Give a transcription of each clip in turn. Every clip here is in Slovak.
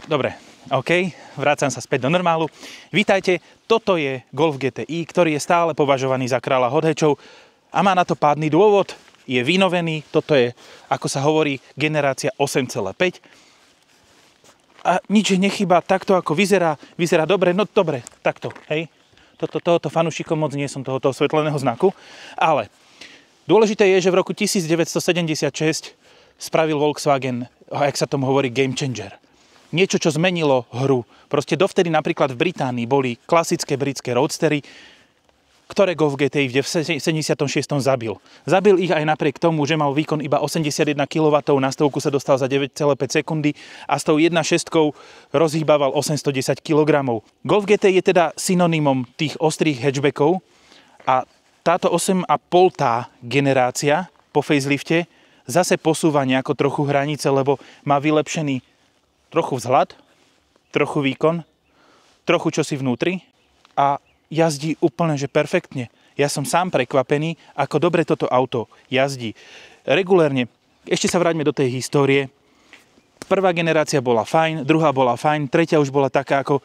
Dobre, OK, vrácam sa späť do normálu. Vítajte, toto je Golf GTI, ktorý je stále považovaný za kráľa hot hatchov a má na to pádny dôvod. Je vynovený, toto je, ako sa hovorí, generácia 8,5. A nič nechýba, takto ako vyzerá dobre, no dobre, takto, hej. Tohoto fanúšikom moc nie som tohoto osvetleného znaku, ale dôležité je, že v roku 1976 spravil Volkswagen, jak sa tomu hovorí, game changer. Niečo, čo zmenilo hru. Proste dovtedy napríklad v Británii boli klasické britské roadstery, ktoré Golf GTI v 76. zabil. Zabil ich aj napriek tomu, že mal výkon iba 81 kW, na stovku sa dostal za 9,5 sekundy a s tou 1.6 rozhýbával 810 kg. Golf GTI je teda synonymom tých ostrých hatchbackov a táto 8,5 generácia po facelifte zase posúva nejako trochu hranice, lebo má vylepšený trochu vzhľad, trochu výkon, trochu čosi vnútri a jazdí úplne, že perfektne. Ja som sám prekvapený, ako dobre toto auto jazdí. Regulérne, ešte sa vráťme do tej histórie. Prvá generácia bola fajn, druhá bola fajn, tretia už bola taká ako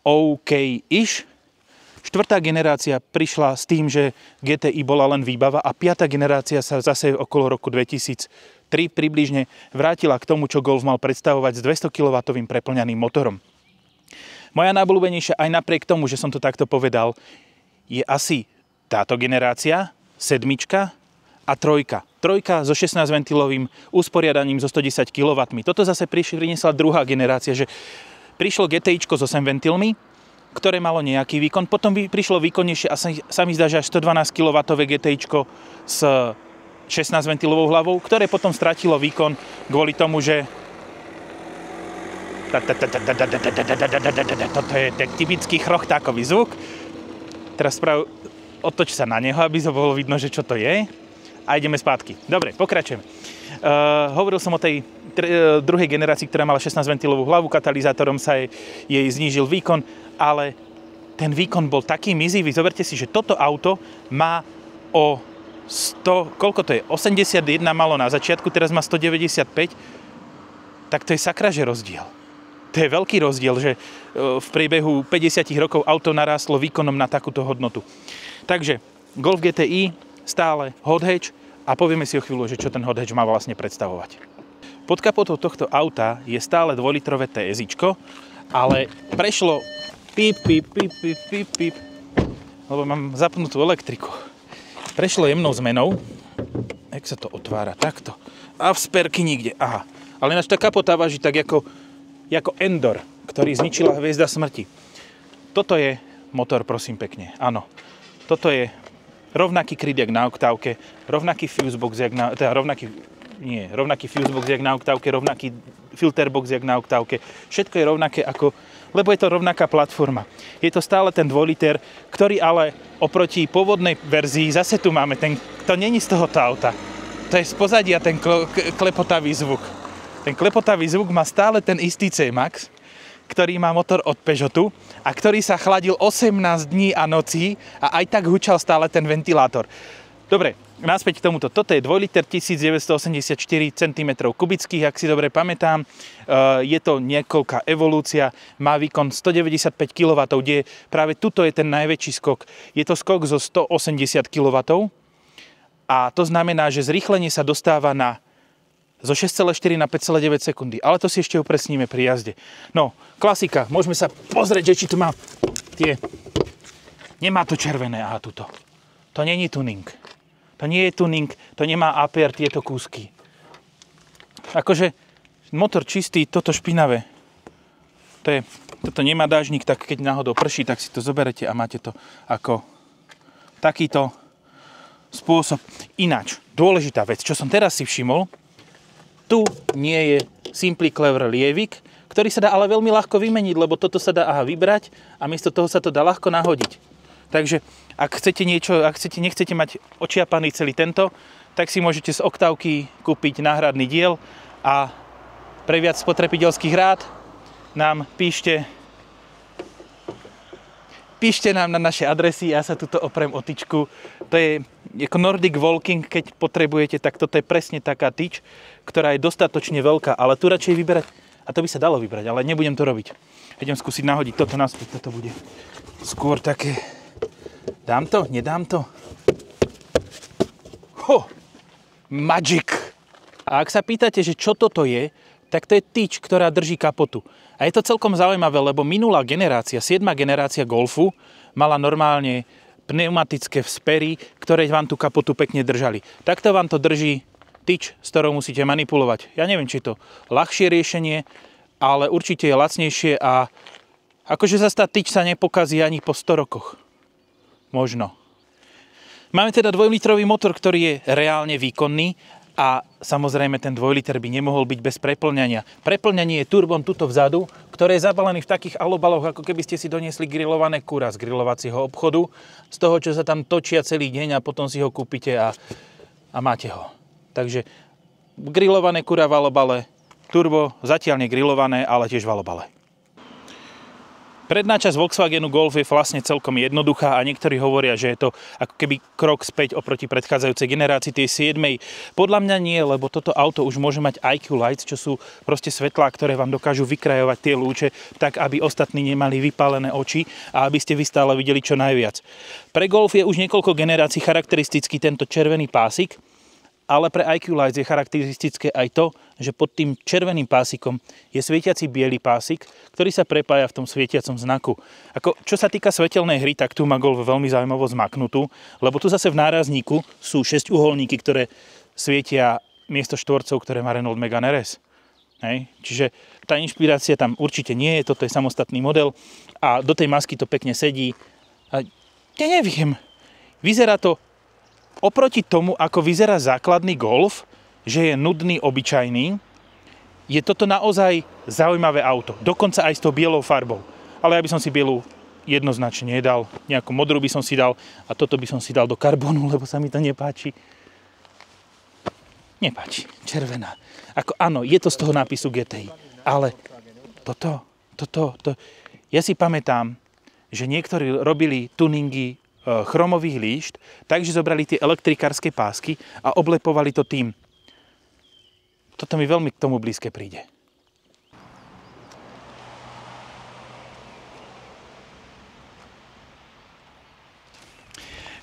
OK-ish. Štvrtá generácia prišla s tým, že GTI bola len výbava a piatá generácia sa zase okolo roku 2003 približne vrátila k tomu, čo Golf mal predstavovať s 200 kW preplňaným motorom. Moja najobľúbenejšia, aj napriek tomu, že som to takto povedal, je asi táto generácia, 7 a 3. 3 so 16-ventilovým usporiadaním so 110 kW. Toto zase priniesla druhá generácia, že prišlo GTIčko s 8 ventilmi, ktoré malo nejaký výkon. Potom prišlo výkonnejšie a sa mi zdá, že až 112 kW GTIčko s 16-ventilovou hlavou, ktoré potom stratilo výkon kvôli tomu, že toto je typický chrochtákový zvuk. Teraz otoč sa na neho, aby to bolo vidno, že čo to je. A ideme spátky. Dobre, pokračujeme. Hovoril som o tej druhej generácii, ktorá mala 16-ventilovú hlavu, katalizátorom sa jej znížil výkon, ale ten výkon bol taký mizivý. Zoberte si, že toto auto má o 100, koľko to je? 81 malo na začiatku, teraz má 195. Tak to je sakraže rozdiel. To je veľký rozdiel, že v priebehu 50 rokov auto narástlo výkonom na takúto hodnotu. Takže Golf GTI stále hot hatch a povieme si o chvíľu, že čo ten hot hatch má vlastne predstavovať. Pod kapotou tohto auta je stále 2-litrové TSIčko, ale prešlo píp, lebo mám zapnutú elektriku. Prešlo jemnou zmenou. Jak sa to otvára? Takto. A v sperky nikde. Aha. Ale ináč tá kapota váži tak ako Endor, ktorý zničila hviezda smrti. Toto je motor, prosím pekne. Áno. Toto je rovnaký kryt jak na oktávke, rovnaký fusebox jak na... rovnaký fusebox jak na oktávke, rovnaký filterbox jak na oktávke. Všetko je rovnaké ako... Lebo je to rovnaká platforma. Je to stále ten 2 liter, ktorý ale oproti pôvodnej verzii zase tu máme ten... To není z tohoto auta. To je z pozadia ten klepotavý zvuk. Ten klepotavý zvuk má stále ten istý C-Max, ktorý má motor od Peugeotu a ktorý sa chladil 18 dní a nocí a aj tak hučal stále ten ventilátor. Dobre, naspäť k tomuto. Toto je 2 liter 1984 cm3, ak si dobre pamätám. Je to niekoľká evolúcia, má výkon 195 kW, kde práve tuto je ten najväčší skok. Je to skok zo 180 kW a to znamená, že zrýchlenie sa dostáva zo 6,4 na 5,9 sekundy. Ale to si ešte upresníme pri jazde. No, klasika. Môžeme sa pozrieť, že či tu má tie... Nemá to červené, aha, tuto. To není tuning. To nie je tuning, to nemá APR tieto kúsky. Akože motor čistý, toto špinavé. Toto nemá dážnik, tak keď náhodou prší, tak si to zoberete a máte to ako takýto spôsob. Ináč, dôležitá vec, čo som teraz si všimol, tu nie je Simply Clever lievik, ktorý sa dá ale veľmi ľahko vymeniť, lebo toto sa dá vybrať a miesto toho sa to dá ľahko nahodiť. Takže ak nechcete mať očiapaný celý tento, tak si môžete z oktávky kúpiť náhradný diel a pre viac spotrebiteľských rád nám píšte nám na naše adresy, ja sa tuto oprem o tyčku. To je ako Nordic Walking, keď potrebujete, tak toto je presne taká tyč, ktorá je dostatočne veľká, ale tu radšej vyberať A to by sa dalo vybrať, ale nebudem to robiť. Idem skúsiť nahodiť toto naspäť. Toto bude skôr také... Dám to? Nedám to? Magic! A ak sa pýtate, že čo toto je, tak to je tyč, ktorá drží kapotu. A je to celkom zaujímavé, lebo minulá generácia, 7. generácia Golfu, mala normálne pneumatické vzpery, ktoré vám tú kapotu pekne držali. Takto vám to drží tyč, s ktorou musíte manipulovať. Ja neviem, či je to ľahšie riešenie, ale určite je lacnejšie a akože zase tá tyč sa nepokazí ani po 100 rokoch. Možno. Máme teda 2-litrový motor, ktorý je reálne výkonný a samozrejme ten 2 liter by nemohol byť bez preplňania. Preplňanie je turbom tuto vzadu, ktoré je zabalený v takých alobaloch, ako keby ste si doniesli grillované kura z grillovacieho obchodu, z toho, čo sa tam točia celý deň a potom si ho kúpite a máte ho. Takže grillované kura v alobale, turbo, zatiaľ negrillované, ale tiež v alobale. Predná časť Volkswagenu Golf je vlastne celkom jednoduchá a niektorí hovoria, že je to ako keby krok späť oproti predchádzajúcej generácii, tej 7. Podľa mňa nie, lebo toto auto už môže mať IQ Lights, čo sú proste svetlá, ktoré vám dokážu vykrajovať tie lúče, tak aby ostatní nemali vypálené oči a aby ste vy stále videli čo najviac. Pre Golf je už niekoľko generácií charakteristický tento červený pásik, ale pre IQ Lights je charakteristické aj to, že pod tým červeným pásikom je svietiaci biely pásik, ktorý sa prepája v tom svietiacom znaku. Čo sa týka svetelnej hry, tak tu má Golf veľmi zaujímavo zmaknutú, lebo tu zase v nárazníku sú 6 uholníky, ktoré svietia miesto štvorcov, ktoré má Renault Megane RS. Hej. Čiže tá inšpirácia tam určite nie je, toto je samostatný model a do tej masky to pekne sedí. A ja neviem, vyzerá to oproti tomu, ako vyzerá základný Golf, že je nudný, obyčajný, je toto naozaj zaujímavé auto. Dokonca aj s tou bielou farbou. Ale ja by som si bielu jednoznačne nedal. Nejakú modrú by som si dal a toto by som si dal do karbonu, lebo sa mi to nepáči. Nepáči. Červená. Áno, je to z toho nápisu GTI. Ale toto. Ja si pamätám, že niektorí robili tuningy chromových líšt, takže zobrali tie elektrikárske pásky a oblepovali to tým. Toto mi veľmi k tomu blízke príde.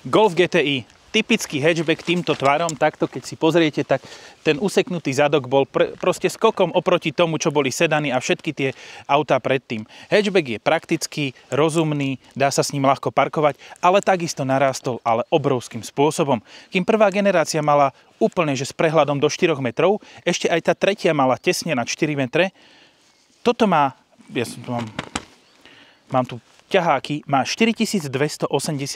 Golf GTI. Typický hatchback týmto tvarom, takto keď si pozriete, tak ten useknutý zadok bol proste skokom oproti tomu, čo boli sedany a všetky tie autá predtým. Hatchback je praktický, rozumný, dá sa s ním ľahko parkovať, ale takisto narástol, ale obrovským spôsobom. Kým prvá generácia mala úplne, že s prehľadom do 4 metrov, ešte aj tá tretia mala tesne na 4 metre. Toto má, mám tu ťaháky, má 4289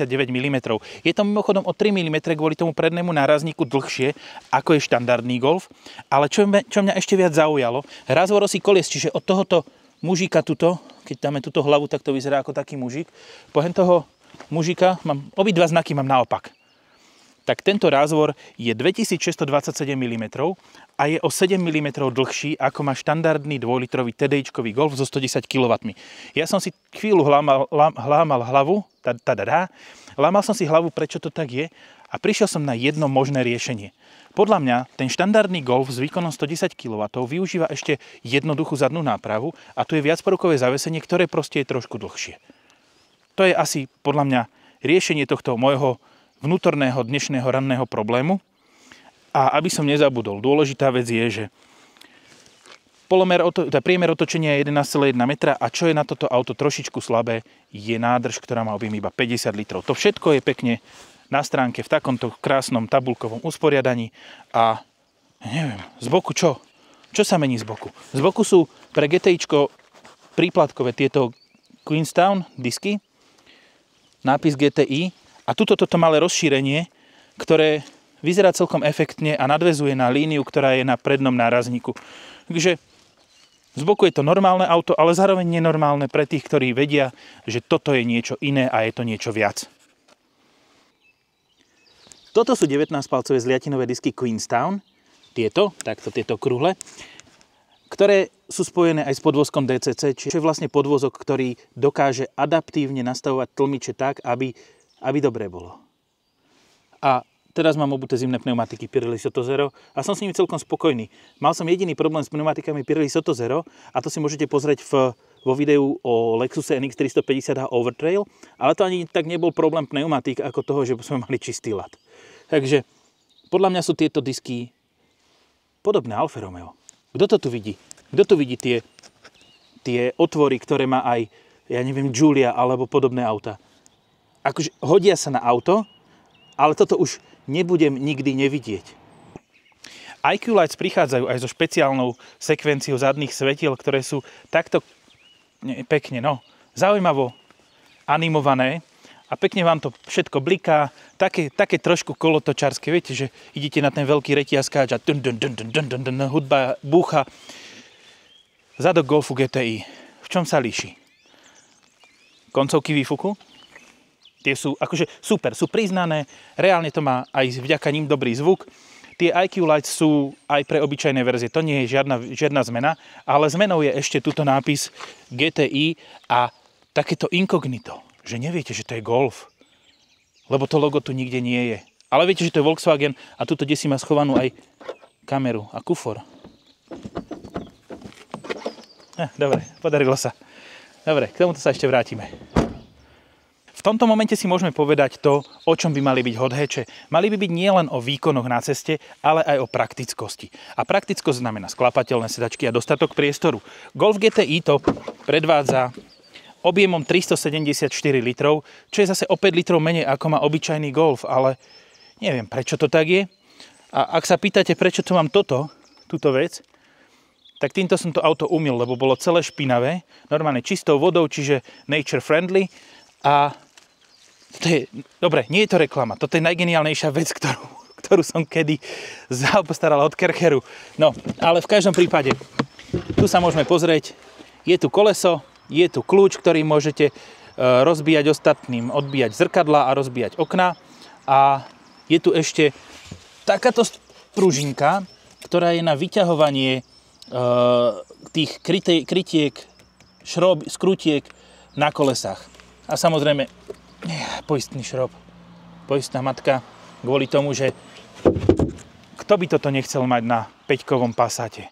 mm. Je to mimochodom o 3 mm kvôli tomu prednému nárazníku dlhšie, ako je štandardný Golf. Ale čo mňa ešte viac zaujalo, razvorosý kolies, čiže od tohoto mužika tuto, keď dáme túto hlavu, tak to vyzerá ako taký mužik. Pohen toho mužika, obidva znaky mám naopak. Tak tento rázvor je 2627 mm a je o 7 mm dlhší, ako má štandardný 2-litrový TDIčkový Golf so 110 kW. Ja som si chvíľu lámal hlavu, lámal som si hlavu, prečo to tak je a prišiel som na jedno možné riešenie. Podľa mňa ten štandardný Golf s výkonom 110 kW využíva ešte jednoduchú zadnú nápravu a tu je viacporukové zavesenie, ktoré proste je trošku dlhšie. To je asi podľa mňa riešenie tohto môjho vnútorného dnešného ranného problému. A aby som nezabudol, dôležitá vec je, že priemer otočenia je 11,1 metra a čo je na toto auto trošičku slabé, je nádrž, ktorá má objem iba 50 litrov. To všetko je pekne na stránke v takomto krásnom tabulkovom usporiadaní a neviem, z boku čo? Čo sa mení z boku? Z boku sú pre GTIčko príplatkové tieto Queenstown disky, nápis GTI a toto malé rozšírenie, ktoré vyzerá celkom efektne a nadväzuje na líniu, ktorá je na prednom nárazníku. Takže z boku je to normálne auto, ale zároveň nenormálne pre tých, ktorí vedia, že toto je niečo iné a je to niečo viac. Toto sú 19-palcové zliatinové disky Queenstown, tieto krúhle, ktoré sú spojené aj s podvozkom DCC, čiže vlastne podvozok, ktorý dokáže adaptívne nastavovať tlmiče tak, aby dobre bolo. A Teraz mám obuté zimné pneumatiky Pirelli Soto Zero a som s nimi celkom spokojný. Mal som jediný problém s pneumatikami Pirelli Soto Zero a to si môžete pozrieť vo videu o Lexuse NX 350 Overtrail, ale to ani tak nebol problém pneumatik ako toho, že sme mali čistý ľad. Takže podľa mňa sú tieto disky podobné Alfa Romeo. Kto to tu vidí? Kto tu vidí tie otvory, ktoré má aj, ja neviem, Giulia alebo podobné auta? Akože hodia sa na auto, ale toto už nebudem nikdy nevidieť. IQ Lights prichádzajú aj so špeciálnou sekvenciou zadných svetiel, ktoré sú takto pekne, zaujímavo animované a pekne vám to všetko bliká, také trošku kolotočárske, viete, že idete na ten veľký reťazkáč a hudba búcha. Zadok Golfu GTI. V čom sa líši? Koncovky výfuku? Tie sú akože super, sú priznané, reálne to má aj vďaka ním dobrý zvuk. Tie IQ Lights sú aj pre obyčajné verzie, to nie je žiadna zmena, ale zmenou je ešte túto nápis GTI a takéto inkognito, že neviete, že to je Golf, lebo to logo tu nikde nie je. Ale viete, že to je Volkswagen a tuto desi má schovanú aj kameru a kufor. Dobre, podarilo sa. Dobre, k tomuto sa ešte vrátime. V tomto momente si môžeme povedať to, o čom by mali byť hot hatche. Mali by byť nielen o výkonoch na ceste, ale aj o praktickosti. A praktickosť znamená sklapateľné sedačky a dostatok priestoru. Golf GTI to predvádza objemom 374 litrov, čo je zase o 5 litrov menej ako má obyčajný Golf, ale neviem prečo to tak je. A ak sa pýtate, prečo tu mám túto vec, tak týmto som to auto umyl, lebo bolo celé špinavé, normálne čistou vodou, čiže nature friendly a dobre, nie je to reklama. Toto je najgeniálnejšia vec, ktorú som kedy zaobstaral od Kercheru. No, ale v každom prípade, tu sa môžeme pozrieť, je tu koleso, je tu kľúč, ktorý môžete rozbíjať ostatným, odbíjať zrkadla a rozbíjať okna. A je tu ešte takáto pružinka, ktorá je na vyťahovanie tých krytiek, skrutiek na kolesách. A samozrejme, poistný šrob, poistná matka, kvôli tomu, že kto by toto nechcel mať na 5-kovom Passate.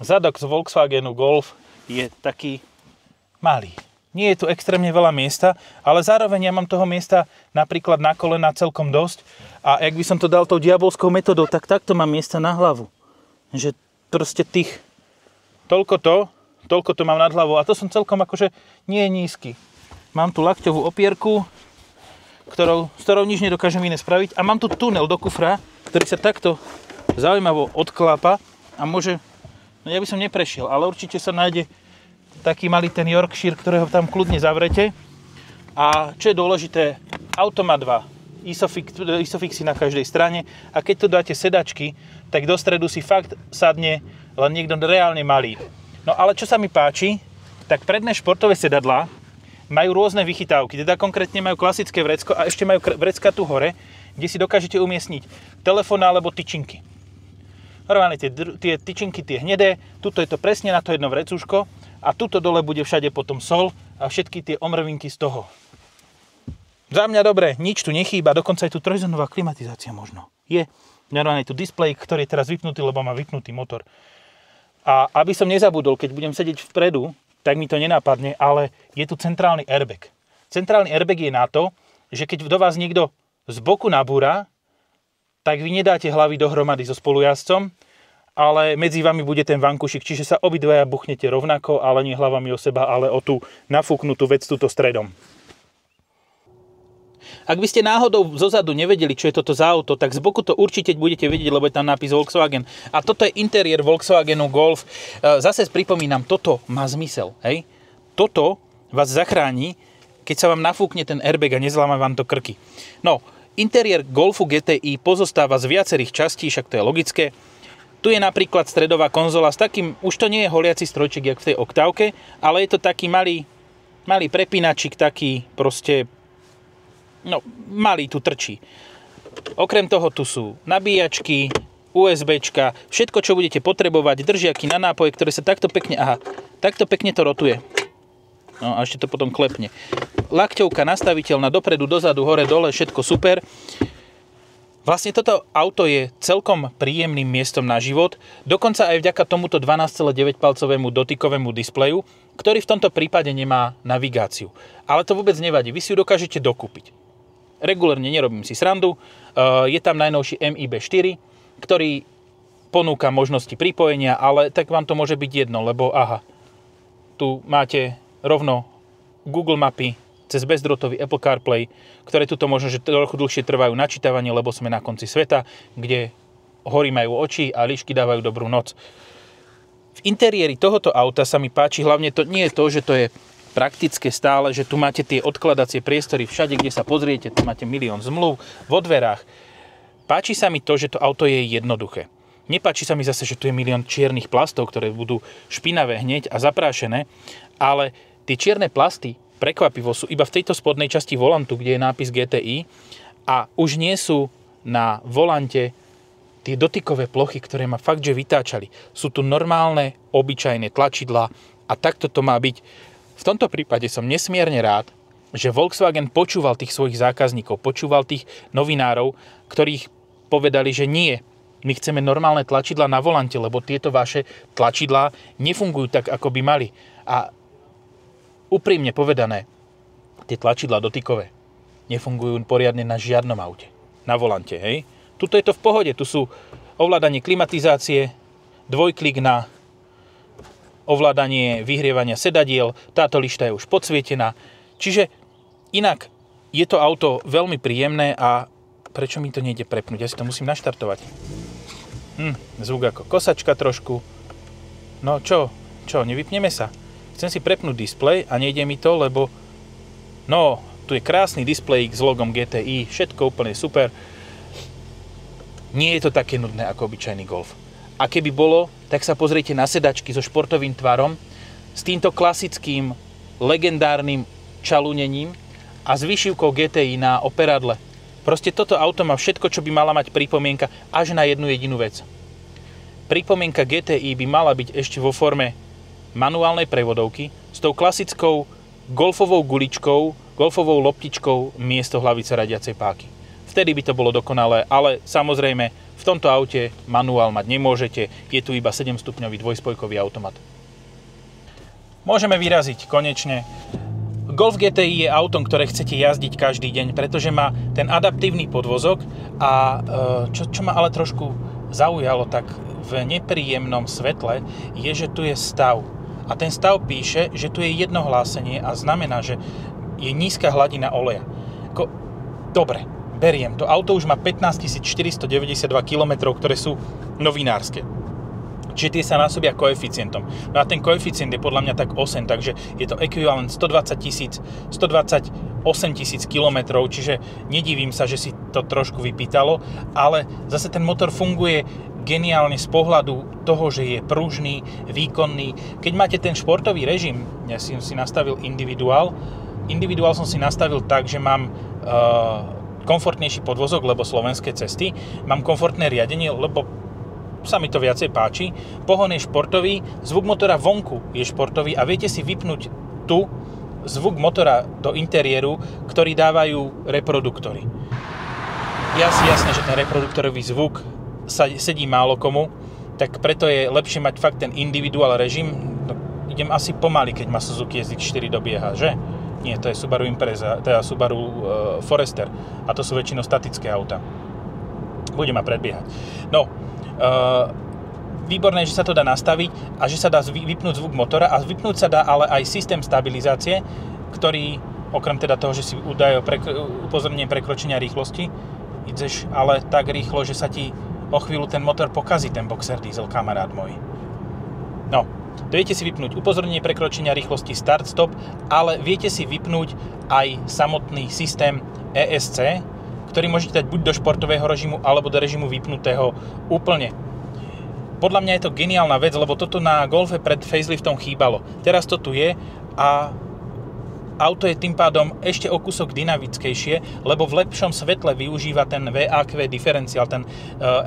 Zadok z Volkswagenu Golf je taký malý. Nie je tu extrémne veľa miesta, ale zároveň ja mám toho miesta napríklad na kolena celkom dosť a ak by som to dal tou diabolskou metodou, tak takto mám miesta na hlavu. Že proste toľko to mám nad hlavou a to som celkom akože nie je nízky. Mám tu lakťovú opierku, s ktorou nič nedokážem iné spraviť a mám tu tunel do kufra, ktorý sa takto zaujímavo odklápa a môže, ja by som neprešiel, ale určite sa nájde taký malý ten Yorkshire, ktorého tam kľudne zavrete. A čo je dôležité, auto má 2 Isofixy na každej strane a keď tu dáte sedačky, tak do stredu si fakt sadne len niekto reálne malý. No ale čo sa mi páči, tak predné športové sedadlá majú rôzne vychytávky, teda konkrétne majú klasické vrecko a ešte majú vrecka tu hore, kde si dokážete umiestniť telefón alebo tyčinky. Normálne tie tyčinky, tie hnedé, tuto je to presne na to jedno vrecúško a tuto dole bude všade potom sol a všetky tie omrvinky z toho. Za mňa dobre, nič tu nechýba, dokonca je tu trojzónová klimatizácia možno. Je normálne tu displej, ktorý je teraz vypnutý, lebo má vypnutý motor. A aby som nezabudol, keď budem sedieť vpredu, tak mi to nenapadne, ale je tu centrálny airbag. Centrálny airbag je na to, že keď do vás niekto z boku nabúra, tak vy nedáte hlavy dohromady so spolujazdcom, ale medzi vami bude ten vankušik, čiže sa obidvaja buchnete rovnako, ale nie hlavami o seba, ale o tú nafúknutú vec túto stredom. Ak by ste náhodou zozadu nevedeli, čo je toto za auto, tak z boku to určite budete vedieť, lebo je tam nápis Volkswagen. A toto je interiér Volkswagenu Golf. Zase pripomínam, toto má zmysel. Hej? Toto vás zachráni, keď sa vám nafúkne ten airbag a nezláma vám to krky. No, interiér Golfu GTI pozostáva z viacerých častí, však to je logické. Tu je napríklad stredová konzola s takým, už to nie je holiaci strojček, jak v tej Oktávke, ale je to taký malý prepínačik, taký proste malý tu trčí. Okrem toho tu sú nabíjačky, USBčka, všetko, čo budete potrebovať, držiaky na nápoje, ktoré sa takto pekne to rotuje. No a ešte to potom klepne. Lakťovka nastaviteľná dopredu, dozadu, hore, dole, všetko super. Vlastne toto auto je celkom príjemným miestom na život, dokonca aj vďaka tomuto 12,9 palcovému dotykovému displeju, ktorý v tomto prípade nemá navigáciu. Ale to vôbec nevadí, vy si ju dokážete dokúpiť. Regulárne nerobím si srandu, je tam najnovší MIB 4, ktorý ponúka možnosti pripojenia, ale tak vám to môže byť jedno, lebo tu máte rovno Google mapy, cez bezdrôtový Apple CarPlay, ktoré tuto možno, že trochu dlhšie trvajú načítavanie, lebo sme na konci sveta, kde hory majú oči a líšky dávajú dobrú noc. V interiéri tohoto auta sa mi páči, hlavne to nie je to, že to je praktické stále, že tu máte tie odkladacie priestory všade, kde sa pozriete, tu máte milión zmluv vo dverách. Páči sa mi to, že to auto je jednoduché. Nepáči sa mi zase, že tu je milión čiernych plastov, ktoré budú špinavé hneď a zaprášené, ale tie čierne plasty prekvapivo sú iba v tejto spodnej časti volantu, kde je nápis GTI a už nie sú na volante tie dotykové plochy, ktoré ma fakt, že vytáčali. Sú tu normálne, obyčajné tlačidlá a takto to má byť. V tomto prípade som nesmierne rád, že Volkswagen počúval tých svojich zákazníkov, počúval tých novinárov, ktorých povedali, že nie, my chceme normálne tlačidlá na volante, lebo tieto vaše tlačidlá nefungujú tak, ako by mali. A úprimne povedané, tie tlačidlá dotykové nefungujú poriadne na žiadnom aute. Na volante, hej. Tuto je to v pohode. Tu sú ovládanie klimatizácie, dvojklik na ovládanie vyhrievania sedadiel, táto lišta je už podsvietená. Čiže inak je to auto veľmi príjemné a prečo mi to nejde prepnúť? Ja si to musím naštartovať. Zvuk ako kosačka trošku. No čo, nevypneme sa? Chcem si prepnúť displej a nejde mi to, lebo tu je krásny displej s logom GTI, všetko úplne super. Nie je to také nudné ako obyčajný Golf. A keby bolo, tak sa pozrite na sedačky so športovým tvarom, s týmto klasickým, legendárnym čalúnením a s výšivkou GTI na operadle. Proste toto auto má všetko, čo by mala mať pripomienka, až na jednu jedinú vec. Pripomienka GTI by mala byť ešte vo forme manuálnej prevodovky s tou klasickou golfovou guličkou, golfovou loptičkou miesto hlavice radiacej páky. Vtedy by to bolo dokonalé, ale samozrejme v tomto aute manuál mať nemôžete, je tu iba 7-stupňový dvojspojkový automat. Môžeme vyraziť konečne. Golf GTI je autom, ktoré chcete jazdiť každý deň, pretože má ten adaptívny podvozok a čo ma ale trošku zaujalo tak v nepríjemnom svetle je, že tu je stav. A ten stav píše, že tu je jedno hlásenie a znamená, že je nízka hladina oleja. Dobre, beriem. To auto už má 15 492 km, ktoré sú novinárske. Čiže tie sa násobia koeficientom. No a ten koeficient je podľa mňa tak 8, takže je to ekvivalent 128 000 km, čiže nedivím sa, že si to trošku vypýtalo, ale zase ten motor funguje geniálne z pohľadu toho, že je pružný, výkonný. Keď máte ten športový režim, ja som si nastavil individuál som si nastavil tak, že mám komfortnejší podvozok, lebo slovenské cesty, mám komfortné riadenie, lebo sa mi to viacej páči. Pohon je športový, zvuk motora vonku je športový a viete si vypnúť tu zvuk motora do interiéru, ktorý dávajú reproduktory. Je asi jasné, že ten reproduktorový zvuk sedí málo komu, tak preto je lepšie mať fakt ten individuál režim. No, idem asi pomaly, keď má Suzuki jezdiť 4 dobieha, že? Nie, to je Subaru Impreza, teda Subaru Forester a to sú väčšinou statické auta. Bude ma predbiehať. No, výborné, že sa to dá nastaviť a že sa dá vypnúť zvuk motora a vypnúť sa dá ale aj systém stabilizácie, ktorý, okrem teda toho, že si údaje o upozornenie prekročenia rýchlosti, ideš ale tak rýchlo, že sa ti o chvíľu ten motor pokazí, ten Boxer diesel, kamarát môj. No, viete si vypnúť upozornenie prekročenia rýchlosti start-stop, ale viete si vypnúť aj samotný systém ESC, ktorý môžete dať buď do športového režimu, alebo do režimu vypnutého úplne. Podľa mňa je to geniálna vec, lebo toto na Golfe pred faceliftom chýbalo. Teraz to tu je a auto je tým pádom ešte o kúsok dynamickejšie, lebo v lepšom svetle využíva ten VAQ diferenciál, ten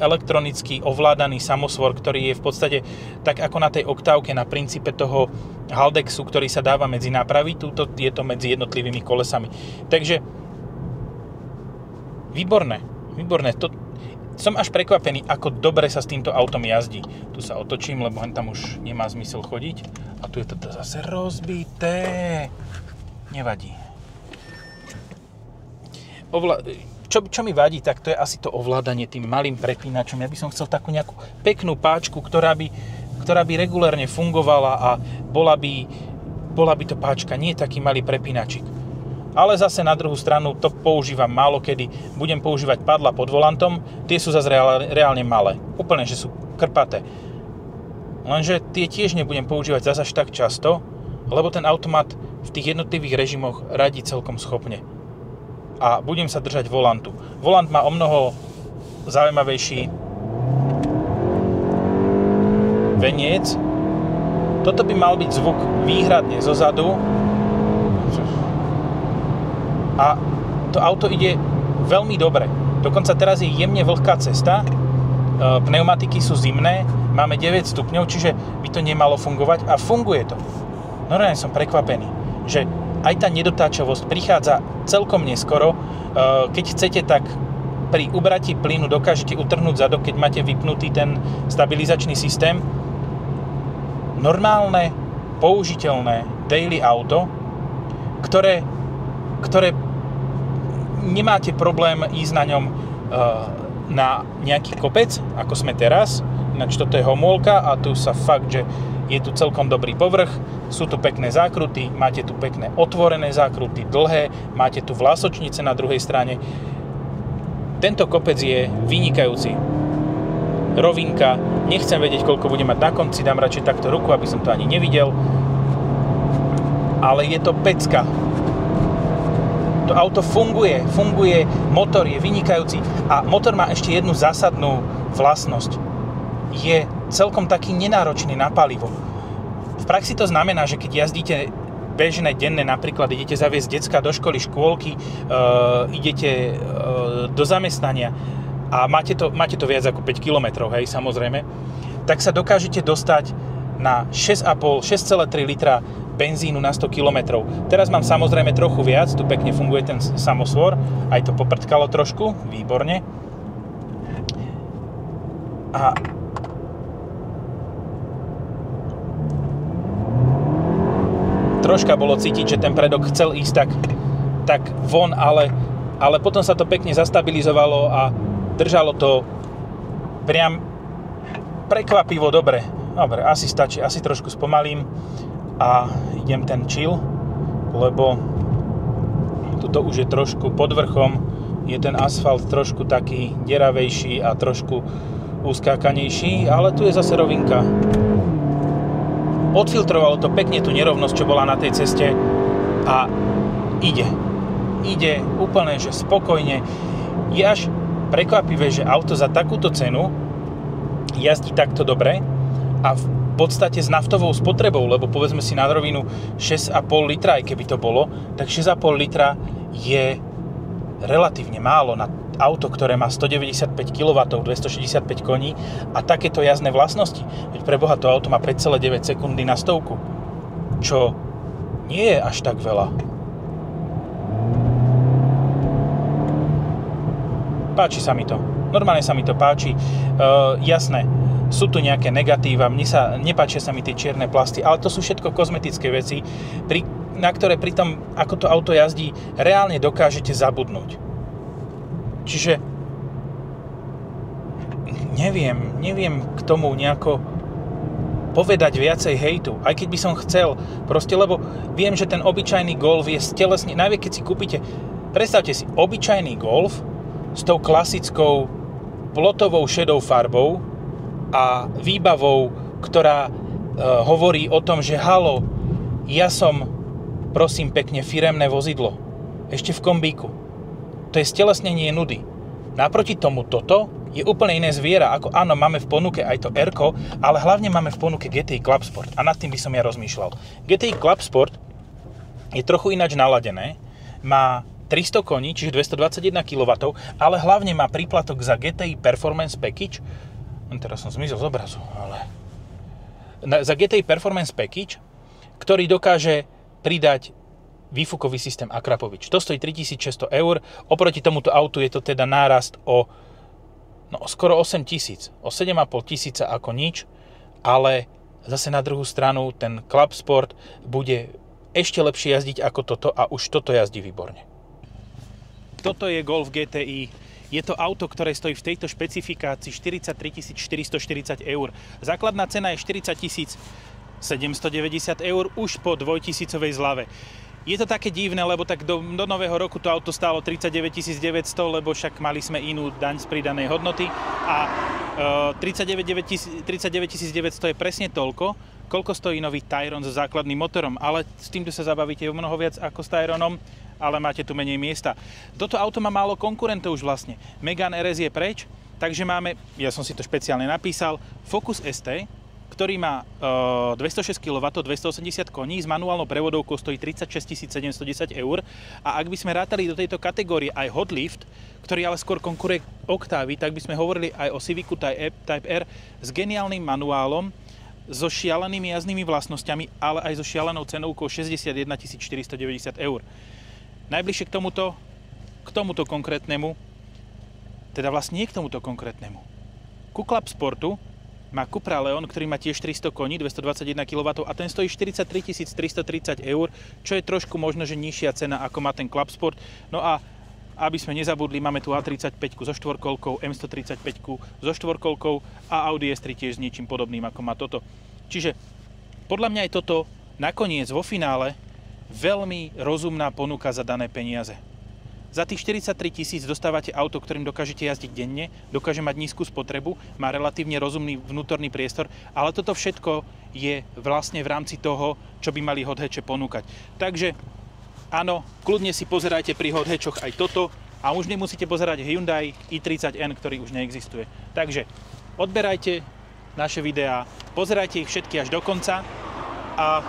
elektronicky ovládaný samosvor, ktorý je v podstate tak ako na tej oktávke na princípe toho Haldexu, ktorý sa dáva medzi nápravy, túto je to medzi jednotlivými kolesami. Takže výborné. Som až prekvapený, ako dobre sa s týmto autom jazdí. Tu sa otočím, lebo tam už nemá zmysel chodiť. A tu je to zase rozbité. Nevadí. Čo mi vadí, tak to je asi to ovládanie tým malým prepínačom. Ja by som chcel takú nejakú peknú páčku, ktorá by regulérne fungovala a bola by to páčka, nie taký malý prepínačik. Ale zase na druhú stranu to používam málo kedy. Budem používať padla pod volantom, tie sú zase reálne malé. Úplne, že sú krpaté. Lenže tie tiež nebudem používať zase až tak často, lebo ten automat v tých jednotlivých režimoch radí celkom schopne. A budem sa držať volantu. Volant má o mnoho zaujímavejší veniec. Toto by mal byť zvuk výhradne zozadu. A to auto ide veľmi dobre. Dokonca teraz je jemne vlhká cesta, pneumatiky sú zimné, máme 9 stupňov, čiže by to nemalo fungovať a funguje to. Normálne som prekvapený, že aj tá nedotáčavosť prichádza celkom neskoro. Keď chcete, tak pri ubratí plynu dokážete utrhnúť zadok, keď máte vypnutý ten stabilizačný systém. Normálne, použiteľné daily auto, ktoré nemáte problém ísť na ňom na nejaký kopec, ako sme teraz. Ináč toto je homolka a tu sa fakt, že je tu celkom dobrý povrch, sú tu pekné zákruty, máte tu pekné otvorené zákruty, dlhé, máte tu vlásočnice na druhej strane. Tento kopec je vynikajúci. Rovinka, nechcem vedieť, koľko bude mať na konci, dám radšej takto ruku, aby som to ani nevidel. Ale je to pecka. To auto funguje, motor je vynikajúci a motor má ešte jednu zásadnú vlastnosť. Je celkom taký nenáročný na palivo. V praxi to znamená, že keď jazdíte bežné denné, napríklad idete zaviesť decka do školy, škôlky, idete do zamestnania a máte to viac ako 5 km, hej, samozrejme, tak sa dokážete dostať na 6,3 litra benzínu na 100 km. Teraz mám samozrejme trochu viac, tu pekne funguje ten samosvor, aj to poprtkalo trošku, výborne. A troška bolo cítiť, že ten predok chcel ísť tak von, ale potom sa to pekne zastabilizovalo a držalo to priam prekvapivo dobre. Dobre, asi stačí, asi trošku spomalím a idem ten chill, lebo tuto už je trošku pod vrchom, je ten asfalt trošku taký deravejší a trošku uskákanejší, ale tu je zase rovinka. Odfiltrovalo to pekne tú nerovnosť, čo bola na tej ceste a ide úplne, že spokojne. Je až prekvapivé, že auto za takúto cenu jazdí takto dobre a v podstate s naftovou spotrebou, lebo povedzme si na rovinu 6,5 litra, aj keby to bolo, tak 6,5 litra je relatívne málo na auto, ktoré má 195 kW, 265 koní a takéto jazdné vlastnosti. Veď preboha, to auto má 5,9 sekundy na stovku, čo nie je až tak veľa. Páči sa mi to. Normálne sa mi to páči. Jasné, sú tu nejaké negatíva, nepáčia sa mi tie čierne plasty, ale to sú všetko kozmetické veci, na ktoré pri tom, ako to auto jazdí, reálne dokážete zabudnúť. Čiže neviem k tomu nejako povedať viacej hejtu, aj keď by som chcel, proste, lebo viem, že ten obyčajný Golf je stelesne, najmä keď si kúpite, predstavte si, obyčajný Golf s tou klasickou plotovou šedou farbou a výbavou, ktorá hovorí o tom, že halo, ja som, prosím pekne, firemné vozidlo. Ešte v kombíku. To je stelesnenie nudy. Naproti tomu toto je úplne iné zviera, ako áno, máme v ponuke aj to R-ko, ale hlavne máme v ponuke GTI Club Sport. A nad tým by som ja rozmýšľal. GTI Club Sport je trochu ináč naladené. Má 300 koní, čiže 221 kW, ale hlavne má príplatok za GTI Performance Package. Teraz som zmizol z obrazu, ale... Za GTI Performance Package, ktorý dokáže pridať výfukový systém Akrapovič. To stojí 3600 €. Oproti tomuto autu je to teda nárast o skoro 8 000. O 7 500 ako nič, ale zase na druhú stranu ten Club Sport bude ešte lepšie jazdiť ako toto a už toto jazdí výborne. Toto je Golf GTI. Je to auto, ktoré stojí v tejto špecifikácii 43 440 €. Základná cena je 40 790 €, už po 2000-ovej zľave. Je to také divné, lebo tak do nového roku to auto stálo 39 900, lebo však mali sme inú daň z pridanej hodnoty a 39 900 je presne toľko, koľko stojí nový Tayron so základným motorom, ale s týmto sa zabavíte o mnoho viac ako s Tayronom, ale máte tu menej miesta. Toto auto má málo konkurentov už vlastne. Megane RS je preč, takže máme, ja som si to špeciálne napísal, Focus ST, ktorý má 206 kW, 280 koní, s manuálnou prevodovkou stojí 36 710 €. A ak by sme rátali do tejto kategórie aj Hot Lift, ktorý ale skôr konkuruje Octavii, tak by sme hovorili aj o Civicu Type R s geniálnym manuálom, so šialenými jazdnými vlastnosťami, ale aj so šialenou cenovkou 61 490 €. Najbližšie k tomuto konkrétnemu, teda vlastne nie k tomuto konkrétnemu. Ku Club Sportu má Cupra Leon, ktorý má tiež 300 koní, 221 kW a ten stojí 43 330 €, čo je trošku možno, že nižšia cena ako má ten Club Sport. No a aby sme nezabudli, máme tu A35 so štvorkolkou, M135 so štvorkolkou a Audi S3 tiež s niečím podobným ako má toto. Čiže podľa mňa je toto nakoniec vo finále veľmi rozumná ponuka za dané peniaze. Za tých 43 000 dostávate auto, ktorým dokážete jazdiť denne, dokáže mať nízku spotrebu, má relatívne rozumný vnútorný priestor, ale toto všetko je vlastne v rámci toho, čo by mali hot hatche ponúkať. Takže áno, kľudne si pozerajte pri hot hatchoch aj toto a už nemusíte pozerať Hyundai i30N, ktorý už neexistuje. Takže odberajte naše videá, pozerajte ich všetky až do konca a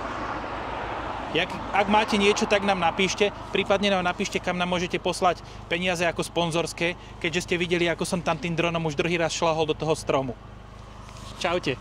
ak máte niečo, tak nám napíšte, prípadne nám napíšte, kam nám môžete poslať peniaze ako sponzorské, keďže ste videli, ako som tam tým dronom už druhý raz šľahol do toho stromu. Čaute.